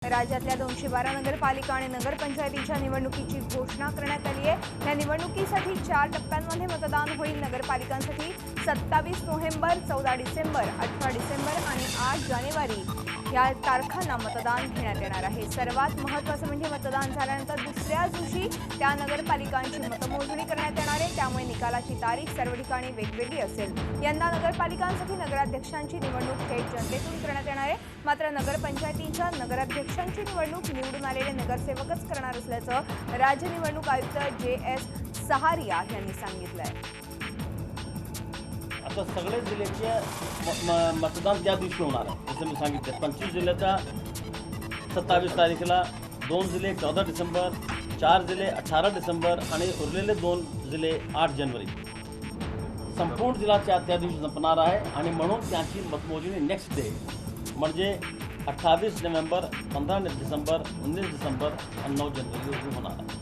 राज्यातल्या 212 नगरपालिका आणि नगरपंचायतीच्या निवडणुकीची घोषणा करण्यात आली आहे। या निवडणुकीसाठी 4 टप्प्यांमध्ये मतदान होईल। नगरपालिकांसाठी 27 नोव्हेंबर, 14 डिसेंबर, 18 डिसेंबर आणि 8 जानेवारी या तारखांना मतदान घेण्यात येणार आहे। सर्वात महत्त्वाचं म्हणजे मतदान झाल्यानंतर दुसऱ्या दिवशी त्या नगरपालिकांची मतमोजणी करण्यात येणार आहे। त्यामुळे निकालाची तारीख सर्व ठिकाणी वेगवेगळी असेल। यंदा नगरपालिकांसाठी नगराध्यक्षांची निवडणूक थेट जनतेतून करण्यात येणार आहे। मात्र नगरपंचायतींच्या नगराध्यक्षांची निवडणूक निवडून आलेले नगरसेवकच करणार असल्याचं राज्य निवडणूक आयुक्त JS सहारिया यांनी सांगितलंय। आता सगळे जिल्ह्याचे मतदान त्या दिवशी होणार आहे। जसं मी सांगितलं 25 जिल्ह्याच्या 27 तारखेला, 2 जिल्हे 14 डिसेंबर, 4 जिल्हे 18 डिसेंबर आणि उरलेले 2 जिल्हे 8 जानेवारी। संपूर्ण जिल्हा त्या दिवशी संपणार आहे आणि म्हणून त्याची मतमोजणी नेक्स्ट डे म्हणजे 28 नोव्हेंबर, 15 डिसेंबर, 19 डिसेंबर आणि 9 जानेवारी रोजी होणार आहे।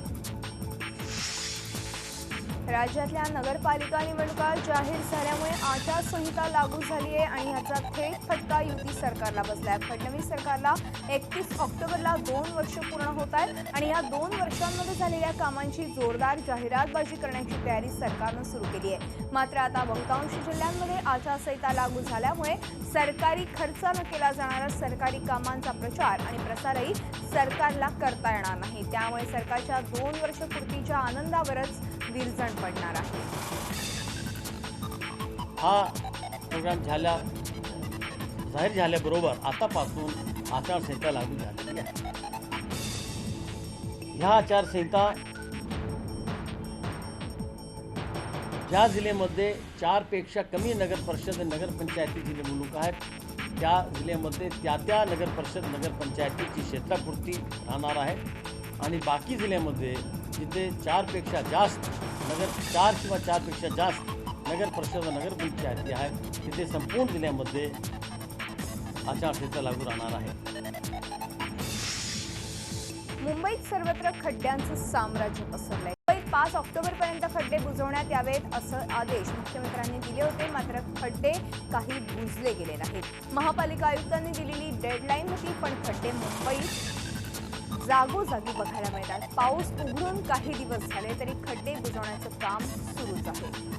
राज्यातल्या नगरपालिका निवडणुका जाहीर झाल्यामुळे आचारसंहिता लागू झाली आहे आणि याचा थेट फटका युती सरकारला बसलाय। फडणवीस सरकारला 31 ऑक्टोबरला 2 वर्ष पूर्ण होत आहेत आणि या 2 वर्षांमध्ये झालेल्या कामांची जोरदार जाहिरातबाजी करण्याची तयारी सरकारनं सुरू केली आहे। मात्र आता बहुतांश जिल्ह्यांमध्ये आचारसंहिता लागू झाल्यामुळे सरकारी खर्चानं केला जाणारा सरकारी कामांचा प्रचार आणि प्रसारही सरकारला करता येणार नाही। त्यामुळे सरकारच्या 2 वर्षपूर्तीच्या आनंदावरच विरजण पडणार आहे। हा प्रोग्राम जाहीर झाल्याबरोबर आतापासून आचारसंहिता लागू झालेली आहे। ह्या आचारसंहिता ज्या जिल्ह्यामध्ये 4 पेक्षा कमी नगर परिषद नगरपंचायतीची निवडणूक आहेत त्या जिल्ह्यामध्ये त्या नगर परिषद नगरपंचायतीची क्षेत्रपूर्ती राहणार आहे आणि बाकी जिल्ह्यामध्ये जिथे 4 पेक्षा जास्त 4 किंवा 4 पेक्षा जास्त नगर परिषद व नगरपंचायती आहेत तिथे संपूर्ण जिल्ह्यामध्ये आचारसंहिता लागू राहणार आहे। मुंबईत सर्वत्र खड्ड्यांचं साम्राज्य पसरलंय। मुंबईत 5 ऑक्टोबरपर्यंत खड्डे बुजवण्यात यावेत असं आदेश मुख्यमंत्र्यांनी दिले होते। मात्र खड्डे काही बुजले गेले नाहीत। महापालिका आयुक्तांनी दिलेली डेडलाईन होती पण खड्डे मुंबईत जागोजागी बघायला मिळतात। पाऊस उघडून काही दिवस झाले तरी खड्डे बुजवण्याचं काम सुरूच आहे।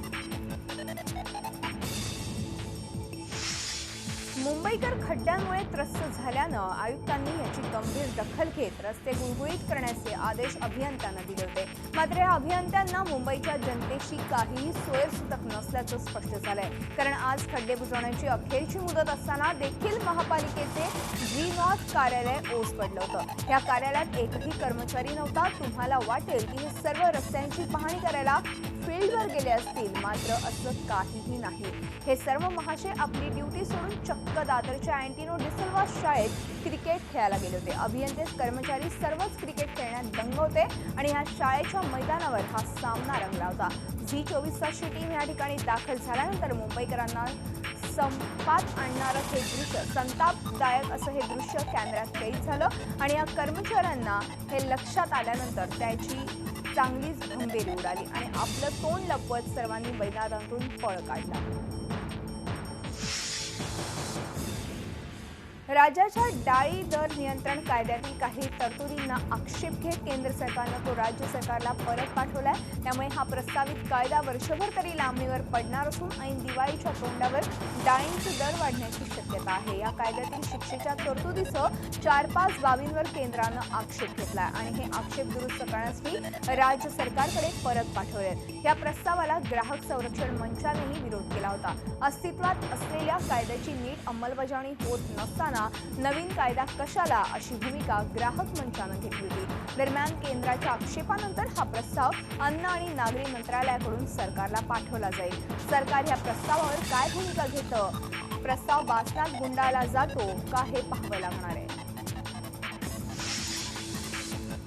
मुंबईकर खड्ड्यांमुळे त्रस्त झाल्यानं आयुक्तांनी याची गंभीर दखल घेत रस्ते गुळगुळीत करण्याचे आदेश अभियंत्यांना दिले होते। मात्र या अभियंत्यांना मुंबईच्या जनतेशी काहीही सोयीसुतक नसल्याचं स्पष्ट झालंय। कारण आज खड्डे बुजवण्याची अखेरची मुदत असताना देखील महापालिकेचे G0 कार्यालय ओस पडलं होतं। या कार्यालयात एकही कर्मचारी नव्हता। तुम्हाला वाटेल की हे सर्व रस्त्यांची पाहणी करायला फील्डवर गेले असतील, मात्र असं काहीही नाही। हे सर्व महाशय आपली ड्युटी सोडून चक्क दादरच्या अँटिनो डिसिल्वा शाळेत क्रिकेट खेळायला गेले होते। अभियंते कर्मचारी सर्वच क्रिकेट खेळण्यात दंग होते आणि या शाळेच्या मैदानावर हा सामना रंगला होता। G24 तासची टीम या ठिकाणी दाखल झाल्यानंतर मुंबईकरांना संपात आणणारं हे दृश्य संतापदायक असं हे दृश्य कॅमेऱ्यात कैद झालं आणि या कर्मचाऱ्यांना हे लक्षात आल्यानंतर त्याची चांगलीच भंबेरी उडाली आणि आपलं तोंड लपवत सर्वांनी मैदानातून पळ काढला। राज्याच्या डाळी दर नियंत्रण कायद्यातील काही तरतुदींना आक्षेप घेत केंद्र सरकारनं तो राज्य सरकारला परत पाठवलाय। त्यामुळे हा प्रस्तावित कायदा वर्षभर तरी लांबणीवर पडणार असून ऐन दिवाळीच्या तोंडावर डाळींचे दर वाढण्याची शक्यता आहे। या कायद्यातील शिक्षेच्या तरतुदीसह 4-5 बाबींवर केंद्रानं आक्षेप घेतलाय आणि हे आक्षेप दुरुस्त करण्यासाठी राज्य सरकारकडे परत पाठवलेत। या प्रस्तावाला ग्राहक संरक्षण मंचानेही विरोध केला होता। अस्तित्वात असलेल्या कायद्याची नीट अंमलबजावणी होत नसताना नवीन कायदा कशाला अशी भूमिका ग्राहक मंचानं घेतली होती। दरम्यान केंद्राच्या आक्षेपानंतर हा प्रस्ताव अन्न आणि नागरी मंत्रालयाकडून सरकारला पाठवला जाईल। सरकार या प्रस्तावावर काय भूमिका घेतं, प्रस्ताव बासनात गुंडाळला जातो का हे पाहावं लागणार आहे।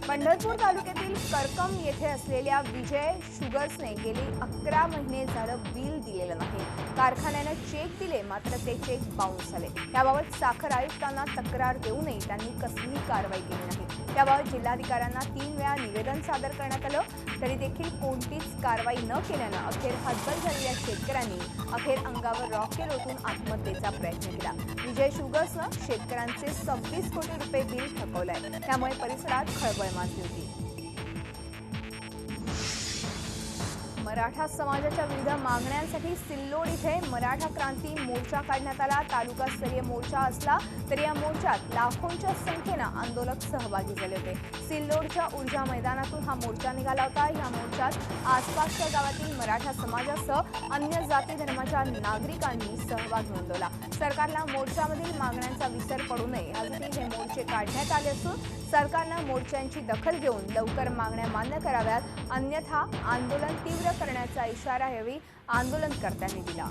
पंढरपूर तालुक्यातील करकम येथे असलेल्या विजय शुगर्सने गेली 11 महिने झालं बिल दिलेलं नाही. कारखान्यानं चेक दिले, मात्र ते चेक बाउन्स झाले. याबाबत साखर आयुक्तांना तक्रार देऊनही त्यांनी कसलीही कारवाई केली नाही. याबाबत जिल्हाधिकाऱ्यांना 3 वेळा निवेदन सादर करण्यात आलं, तरी देखील कोणतीच कारवाई न केल्यानं अखेर हतबल झालेल्या शेतकऱ्यांनी अखेर अंगावर रॉकेल ओतून आत्महत्येचा प्रयत्न केला. विजय शुगर्सनं शेतकऱ्यांचे 26 कोटी रुपये बिल थकवलंय. त्यामुळे परिसरात खळबळ माजली होती. मराठा समाजाच्या विविध मागण्यांसाठी सिल्लोड इथे मराठा क्रांती मोर्चा काढण्यात आला. तालुकास्तरीय मोर्चा असला तरी या मोर्चात लाखोंच्या संख्येनं आंदोलक सहभागी झाले होते. सिल्लोडच्या ऊर्जा मैदानातून हा मोर्चा निघाला होता. या मोर्चात आसपासच्या गावातील मराठा समाजासह अन्य जाती धर्माच्या नागरिकांनी सहभाग नोंदवला. सरकारला मोर्चामधील मागण्यांचा विसर पडू नये यासाठी हे मोर्चे काढण्यात आले असून सरकारनं मोर्चांची दखल घेऊन लवकर मागण्या मान्य कराव्यात, अन्यथा आंदोलन तीव्र करण्याचा इशारा यावेळी आंदोलनकर्त्यांनी दिला.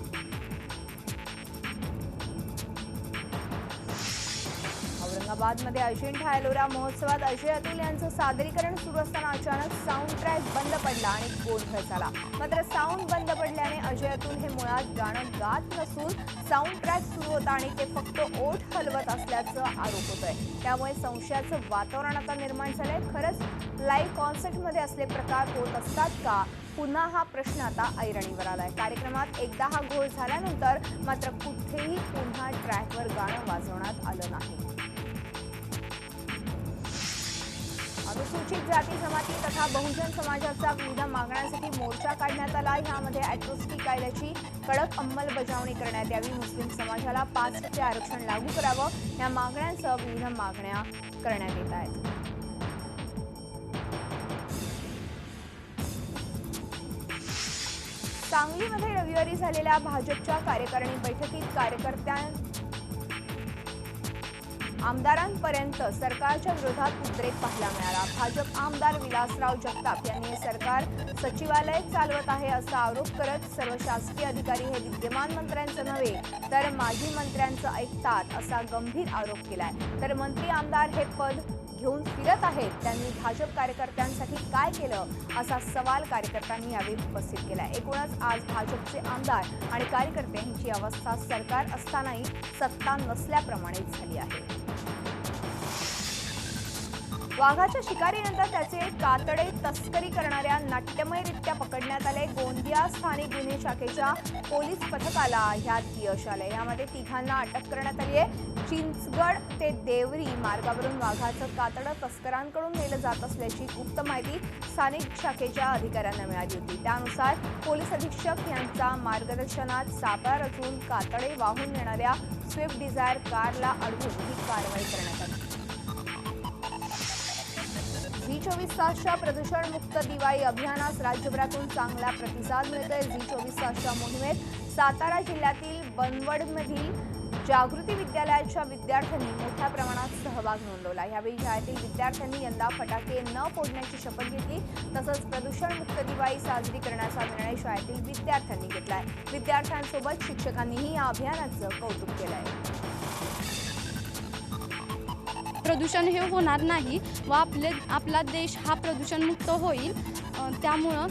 औरंगाबादमध्ये अजिंठा एलोरा महोत्सवात अजय अतुल यांचं सादरीकरण सुरू असताना अचानक साऊंड ट्रॅक बंद पडला आणि गोंधळ झाला. मात्र साऊंड बंद पडल्याने अजय अतुल हे मुळात गाणं गात नसून साऊंड ट्रॅक सुरू होता आणि ते फक्त ओठ हलवत असल्याचा आरोप होतोय. त्यामुळे संशयाचं वातावरण आता निर्माण झालंय. खरंच लाईव्ह कॉन्सर्टमध्ये असले प्रकार होत असतात का? पुन्हा हा प्रश्न आता ऐरणीवर आलाय. कार्यक्रमात एकदा हा घोळ झाल्यानंतर मात्र कुठेही पुन्हा ट्रॅकवर गाणं वाजवण्यात आलं नाही. अनुसूचित जाती जमाती तथा बहुजन समाजाच्या विविध मागण्यांसाठी मोर्चा काढण्यात आला. यामध्ये अॅट्रॉसिटी कायद्याची कडक अंमलबजावणी करण्यात यावी, मुस्लिम समाजाला 5% आरक्षण लागू करावं, या मागण्यांसह विविध मागण्या करण्यात येत आहेत. सांगलीमध्ये रविवारी झालेल्या भाजपच्या कार्यकारिणी बैठकीत आमदारांपर्यंत सरकारच्या विरोधात उद्रेक पाहायला मिळाला. भाजप आमदार विलासराव जगताप यांनी हे सरकार सचिवालय चालवत आहे असा आरोप करत सर्व शासकीय अधिकारी हे विद्यमान मंत्र्यांचं नव्हे तर माजी मंत्र्यांचं ऐकतात असा गंभीर आरोप केलाय. तर मंत्री आमदार हे पद घेऊन फिरत आहेत, त्यांनी भाजप कार्यकर्त्यांसाठी काय केलं असा सवाल कार्यकर्त्यांनी यावेळी उपस्थित केला. एकूणच आज भाजपचे आमदार आणि कार्यकर्ते यांची अवस्था सरकार असतानाही सत्ता नसल्याप्रमाणेच झाली आहे. वाघाच्या शिकारीनंतर त्याचे कातडे तस्करी करणाऱ्या नाट्यमयरित्या पकडण्यात आले. गोंदिया स्थानिक गुन्हे शाखेच्या पोलीस पथकाला ह्यात यश आले. यामध्ये 3घांना अटक करण्यात आली आहे. चिंचगड ते देवरी मार्गावरून वाघाचं कातडं तस्करांकडून नेलं जात असल्याची गुप्त माहिती स्थानिक शाखेच्या अधिकाऱ्यांना मिळाली होती. त्यानुसार पोलीस अधीक्षक यांच्या मार्गदर्शनात सापळा रचून कातडे वाहून नेणाऱ्या स्विफ्ट डिझायर कारला अडवून ही कारवाई करण्यात आली. झी24 तासच्या प्रदूषणमुक्त दिवाळी अभियानास राज्यभरातून चांगला प्रतिसाद मिळतोय. झी24 तासच्या मोहिमेत सातारा जिल्ह्यातील बनवडमधील जागृती विद्यालयाच्या विद्यार्थ्यांनी मोठ्या प्रमाणात सहभाग नोंदवला. यावेळी शाळेतील विद्यार्थ्यांनी यंदा फटाके न फोडण्याची शपथ घेतली. तसंच प्रदूषणमुक्त दिवाळी साजरी करण्याचा निर्णय शाळेतील विद्यार्थ्यांनी घेतलाय. विद्यार्थ्यांसोबत शिक्षकांनीही या अभियानाचं कौतुक केलंय. प्रदूषण हे होणार नाही व आपला देश हा प्रदूषणमुक्त होईल, त्यामुळं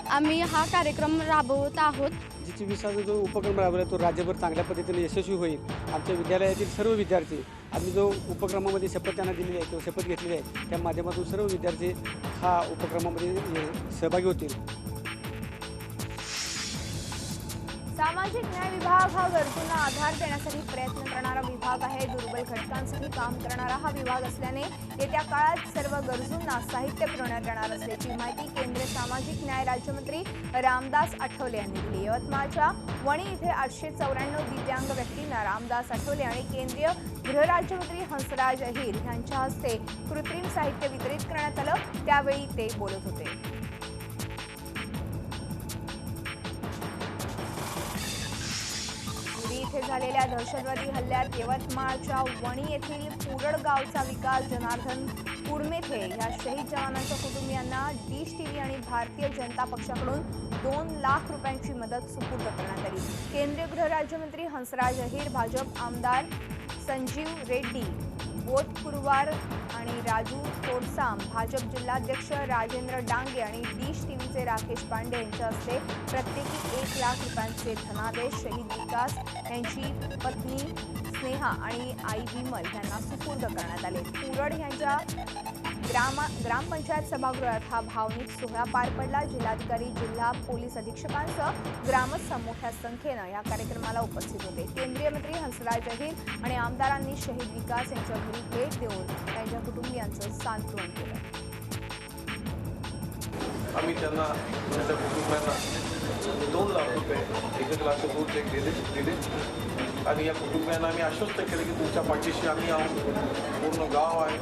आम्ही हा कार्यक्रम राबवत आहोत. G24 जो उपक्रम राबवला तो राज्यभर चांगल्या पद्धतीने यशस्वी होईल. आमच्या विद्यालयातील सर्व विद्यार्थी आम्ही जो उपक्रमामध्ये शपथ त्यांना दिलेली आहे किंवा शपथ घेतलेली आहे त्या माध्यमातून सर्व विद्यार्थी हा उपक्रमामध्ये सहभागी होतील. सामाजिक न्याय विभाग हा गरजूंना आधार देण्यासाठी प्रयत्न करणारा विभाग आहे. दुर्बल घटकांसाठी काम करणारा हा विभाग असल्याने येत्या काळात सर्व गरजूंना साहित्य पुरवण्यात येणार असल्याची माहिती केंद्रीय सामाजिक न्याय राज्यमंत्री रामदास आठवले यांनी दिली. यवतमाळच्या वणी इथे 894 दिव्यांग व्यक्तींना रामदास आठवले आणि केंद्रीय गृहराज्यमंत्री हंसराज अहिर यांच्या हस्ते कृत्रिम साहित्य वितरित करण्यात आलं. त्यावेळी ते बोलत होते. इथे झालेल्या दहशतवादी हल्ल्यात यवतमाळच्या वणी येथील पुरड गावचा विकास जनार्दन कुडमेथे या शहीद जवानांच्या कुटुंबियांना डिश टीव्ही आणि भारतीय जनता पक्षाकडून 2 लाख रुपयांची मदत सुपूर्द करण्यात आली. केंद्रीय गृहराज्यमंत्री हंसराज अहिर, भाजप आमदार संजीव रेड्डी बोध कुरवार आणि राजू तोडसाम, भाजप जिल्हाध्यक्ष राजेंद्र डांगे आणि डिश टीव्हीचे राकेश पांडे यांच्या हस्ते प्रत्येकी 1 लाख रुपयांचे धनादेश शहीद विकास यांची पत्नी स्नेहा आणि आई विमल यांना सुपूर्द करण्यात आले. कुरड यांच्या ग्रामपंचायत सभागृहात हा भावनिक सोहळा पार पडला. जिल्हाधिकारी, जिल्हा पोलीस अधीक्षकांसह ग्रामस्थ मोठ्या संख्येनं या कार्यक्रमाला उपस्थित होते. केंद्रीय मंत्री हंसराज अहिर आणि आमदारांनी शहीद विकास यांच्या घरी भेट देऊन त्यांच्या कुटुंबियांचं सांत्वन केलं. आम्ही त्यांना त्यांच्या कुटुंबांना 2 लाख रुपये, 1 लाख दूर चेक दिले आणि या कुटुंबियांना आम्ही आश्वस्त केले की तुमच्या पाठीशी आम्ही आहोत. पूर्ण गाव आहे,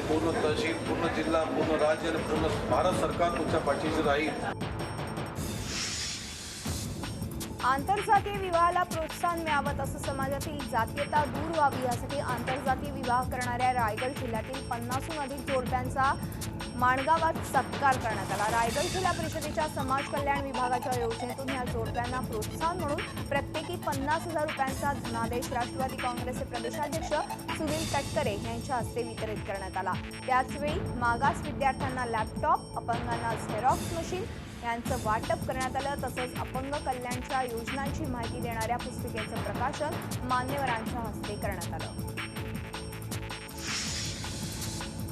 पूर्ण तहसील, पूर्ण जिल्हा, पूर्ण राज्य आणि पूर्ण भारत सरकार तुमच्या पाठीशी राहील. आंतरजातीय विवाहाला प्रोत्साहन मिळावं तसं समाजातील जातीयता दूर व्हावी यासाठी आंतरजातीय विवाह करणाऱ्या रायगड जिल्ह्यातील 50हून अधिक जोडप्यांचा माणगावात सत्कार करण्यात आला. रायगड जिल्हा परिषदेच्या समाज कल्याण विभागाच्या योजनेतून या जोडप्यांना प्रोत्साहन म्हणून प्रत्येकी 50,000 रुपयांचा धनादेश राष्ट्रवादी काँग्रेसचे प्रदेशाध्यक्ष सुनील तटकरे यांच्या हस्ते वितरित करण्यात आला. त्याचवेळी मागास विद्यार्थ्यांना लॅपटॉप, अपंगांना झेरॉक्स मशीन यांचं वाटप करण्यात आलं. तसंच अपंग कल्याणच्या योजनांची माहिती देणाऱ्या पुस्तिकेचं प्रकाशन मान्यवरांच्या हस्ते करण्यात आलं.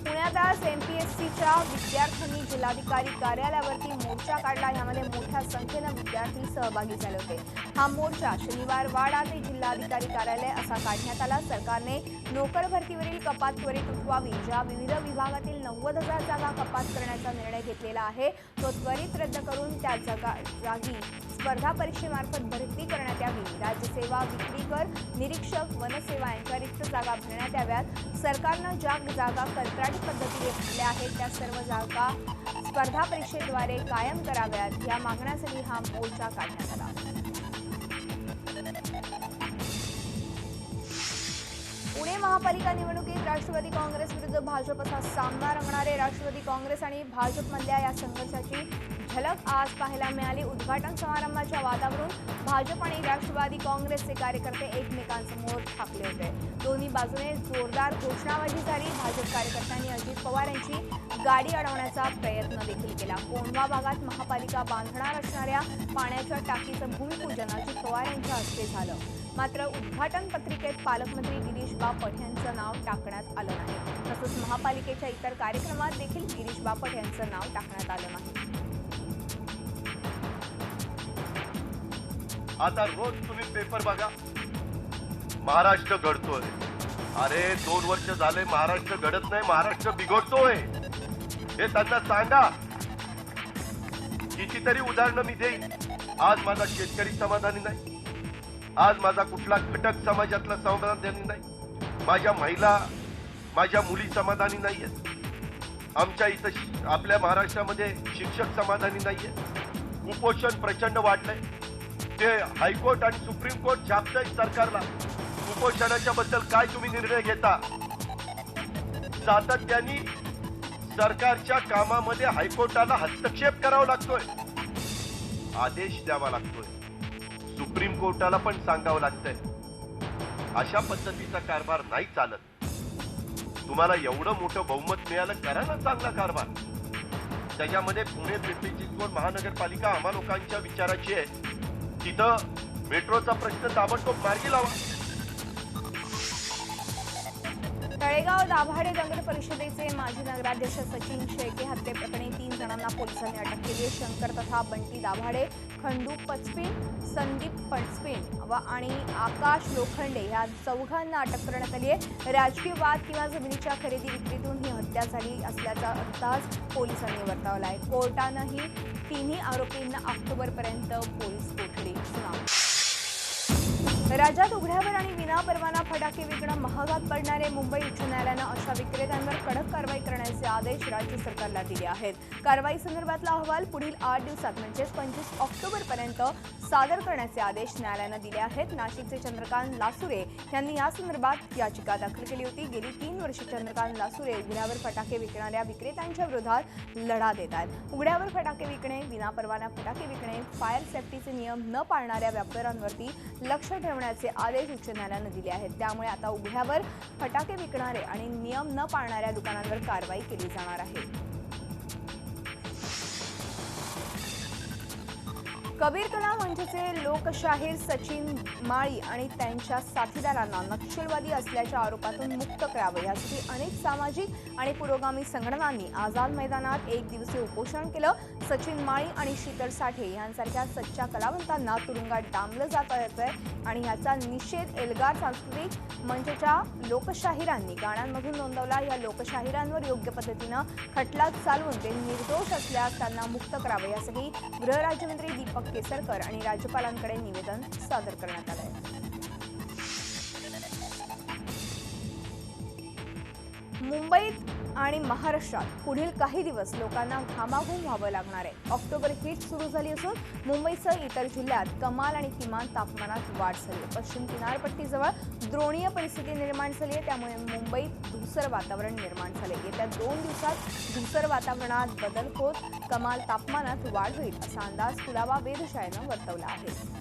पुण्यात आज एमपीएससीच्या विद्यार्थ्यांनी जिल्हाधिकारी कार्यालयावरती मोर्चा काढला. यामध्ये मोठ्या संख्येनं विद्यार्थी सहभागी झाले होते. हा मोर्चा शनिवार वाडा ते जिल्हाधिकारी कार्यालय असा काढण्यात आला. सरकारने नोकर भरतीवरील कपात त्वरित उठवावी. ज्या विविध विभागातील 90,000 जागा कपात करण्याचा निर्णय घेतलेला आहे तो त्वरित रद्द करून त्या जागी स्पर्धा परीक्षेमार्फत भरती करण्यात यावी. राज्यसेवा, विक्री कर, निरीक्षक, वनसेवा यांच्या रिक्त जागा भरण्यात याव्यात. सरकारनं ज्या जागा कंत्राटी पद्धतीने भरल्या आहेत त्या सर्व जागा स्पर्धा परीक्षेद्वारे कायम कराव्यात. या मागण्यासाठी हा मोर्चा काढण्यात आला. पुणे महापालिका निवडणुकीत राष्ट्रवादी काँग्रेस विरुद्ध भाजप असा सामना रंगणारे राष्ट्रवादी काँग्रेस आणि भाजपमधल्या या संघर्षाची झलक आज पाहायला मिळाली. उद्घाटन समारंभाच्या वादावरून भाजप आणि राष्ट्रवादी काँग्रेसचे कार्यकर्ते एकमेकांसमोर ठाकले होते. दोन्ही बाजूने जोरदार घोषणाबाजी झाली. भाजप कार्यकर्त्यांनी अजित पवार यांची गाडी अडवण्याचा प्रयत्न देखील केला. कोंढवा भागात महापालिका बांधणार असणाऱ्या पाण्याच्या टाकीचं भूमिपूजन अजित पवार यांच्या हस्ते झालं. मात्र उद्घाटन पत्रिकेत पालकमंत्री गिरीश बापट यांचं नाव टाकण्यात आलं नाही. तसंच महापालिकेच्या इतर कार्यक्रमात देखील गिरीश बापट यांचं नाव टाकण्यात आलं नाही. आता रोज तुम्ही पेपर बघा, महाराष्ट्र घडतोय. अरे 2 वर्ष झाले महाराष्ट्र घडत नाही, महाराष्ट्र बिघडतोय. हे त्यांना सांगा. कितीतरी उदाहरणं मी देईन. आज माझा शेतकरी समाधानी नाही, आज माझा कुठला घटक समाजातला समाधानी नाही, माझ्या महिला, माझ्या मुली समाधानी नाहीयेत. आमच्या इथं आपल्या महाराष्ट्रामध्ये शिक्षक समाधानी नाहीये. कुपोषण प्रचंड वाढलंय. ते हायकोर्ट आणि सुप्रीम कोर्ट छापतंय सरकारला. कुपोषणाच्या बद्दल काय तुम्ही निर्णय घेता? सातत्याने सरकारच्या कामामध्ये हायकोर्टाला हस्तक्षेप करावा लागतोय, आदेश द्यावा लागतोय, सुप्रीम कोर्टाला पण सांगावं लागतंय. अशा पद्धतीचा कारभार नाही चालत. तुम्हाला एवढं मोठं बहुमत मिळालं, करा ना चांगला कारभार. त्याच्यामध्ये पुणे, पिंपरी चिंचवड महानगरपालिका आम्हा लोकांच्या विचाराची आहे. तिथं मेट्रोचा प्रश्न ताबडतोब मार्गी लावा. तळेगाव दाभाडे नगर परिषदेचे माजी नगराध्यक्ष सचिन शेळके हत्येप्रकरणी 3 जणांना पोलिसांनी अटक केली आहे. शंकर तथा बंटी दाभाडे, खंडू पचपीन, संदीप पचपीन आणि आकाश लोखंडे या 4घांना अटक करण्यात आली आहे. राजकीय वाद किंवा जमिनीच्या खरेदी विक्रीतून ही हत्या झाली असल्याचा अंदाज पोलिसांनी वर्तवला आहे. कोर्टानंही तिन्ही आरोपींना ऑक्टोबरपर्यंत पोलीस कोठडी सुनावली. राज्यात उघड्यावर आणि विनापरवाना फटाके विकणं महागात पडणारे मुंबई उच्च न्यायालयानं अशा विक्रेत्यांवर कडक कारवाई करण्याचे आदेश राज्य सरकारला दिले आहेत. कारवाई संदर्भातला अहवाल पुढील 8 दिवसात म्हणजेच 25 ऑक्टोबरपर्यंत सादर करण्याचे आदेश न्यायालयानं दिले आहेत. नाशिकचे चंद्रकांत लासुरे यांनी या संदर्भात याचिका दाखल केली होती. गेली 3 वर्षे चंद्रकांत लासुरे उघड्यावर फटाके विकणाऱ्या विक्रेत्यांच्या विरोधात लढा देत आहेत. उघड्यावर फटाके विकणे, विनापरवाना फटाके विकणे, फायर सेफ्टीचे नियम न पाळणाऱ्या व्यापाऱ्यांवरती लक्ष ठेवण्याचे आदेश उच्च न्यायालयानं दिले आहेत. त्यामुळे आता उघड्यावर फटाके विकणारे आणि नियम न पाळणाऱ्या दुकानांवर कारवाई केली जाणार आहे. कबीर कला मंचचे लोकशाहीर सचिन माळी आणि त्यांच्या साथीदारांना नक्षलवादी असल्याच्या आरोपातून मुक्त करावं यासाठी अनेक सामाजिक आणि पुरोगामी संघटनांनी आझाद मैदानात 1 दिवसीय उपोषण केलं. सचिन माळी आणि शीतल साठे यांसारख्या सच्च्या कलावंतांना तुरुंगात डांबलं जात आहे आणि याचा निषेध एल्गार सांस्कृतिक मंचच्या लोकशाहीरांनी गाण्यांमधून नोंदवला. या लोकशाहीरांवर योग्य पद्धतीनं खटला चालवून ते निर्दोष असल्यास त्यांना मुक्त करावं यासाठी गृहराज्यमंत्री दीपक केसरकर आणि राज्यपालांकडे निवेदन सादर करण्यात आलं आहे. मुंबईत आणि महाराष्ट्रात पुढील काही दिवस लोकांना घामाघूम व्हावं लागणार आहे. ऑक्टोबर हीट सुरू झाली असून मुंबईसह इतर जिल्ह्यात कमाल आणि किमान तापमानात वाढ झाली आहे. पश्चिम किनारपट्टीजवळ द्रोणीय परिस्थिती निर्माण झाली आहे. त्यामुळे मुंबईत धुसर वातावरण निर्माण झाले. येत्या 2 दिवसात धुसर वातावरणात बदल होत कमाल तापमानात वाढ होईल असा अंदाज कुलाबा वेधशाळेनं वर्तवला आहे.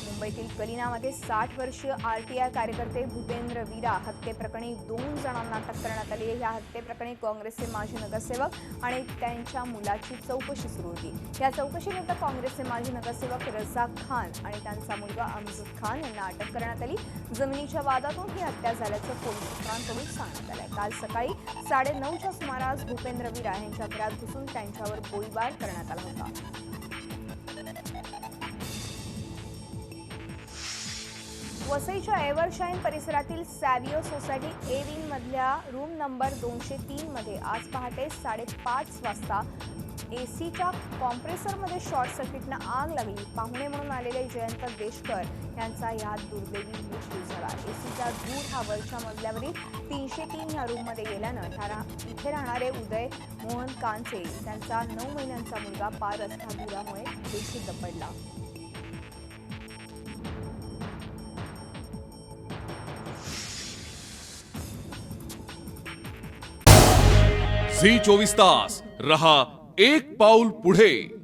मुंबईतील कलिनामध्ये 60 वर्षीय RTI कार्यकर्ते भूपेंद्र वीरा हत्येप्रकरणी 2 जणांना अटक करण्यात आली आहे. या हत्येप्रकरणी काँग्रेसचे माजी नगरसेवक आणि त्यांच्या मुलाची चौकशी सुरू होती. या चौकशीनंतर काँग्रेसचे माजी नगरसेवक रझाक खान आणि त्यांचा मुलगा अमजद खान यांना अटक करण्यात आली. जमिनीच्या वादातून ही हत्या झाल्याचं पोलीस सूत्रांकडून सांगण्यात आलंय. काल सकाळी 9:30च्या सुमारास भूपेंद्र वीरा यांच्या घरात घुसून त्यांच्यावर गोळीबार करण्यात आला होता. वसईच्या एव्हरशाईन परिसरातील सॅव्हियो सोसायटी ए विंग मधल्या रूम नंबर 203 मध्ये आज पहाटे 5:30 वाजता एसीच्या कॉम्प्रेसरमध्ये शॉर्ट सर्किटनं आग लागली. पाहुणे म्हणून आलेले जयंत देशकर यांचा यात दुर्दैवी मृत्यू झाला. एसीचा धूर हा वरच्या मजल्यावरील 303 ह्या रूममध्ये गेल्यानं इथे राहणारे उदय मोहन कांचे त्यांचा 9 महिन्यांचा मुलगा पारस हा धुरामुळे बेशुद्ध पडला. झी 24 तास रहा एक पाऊल पुढे.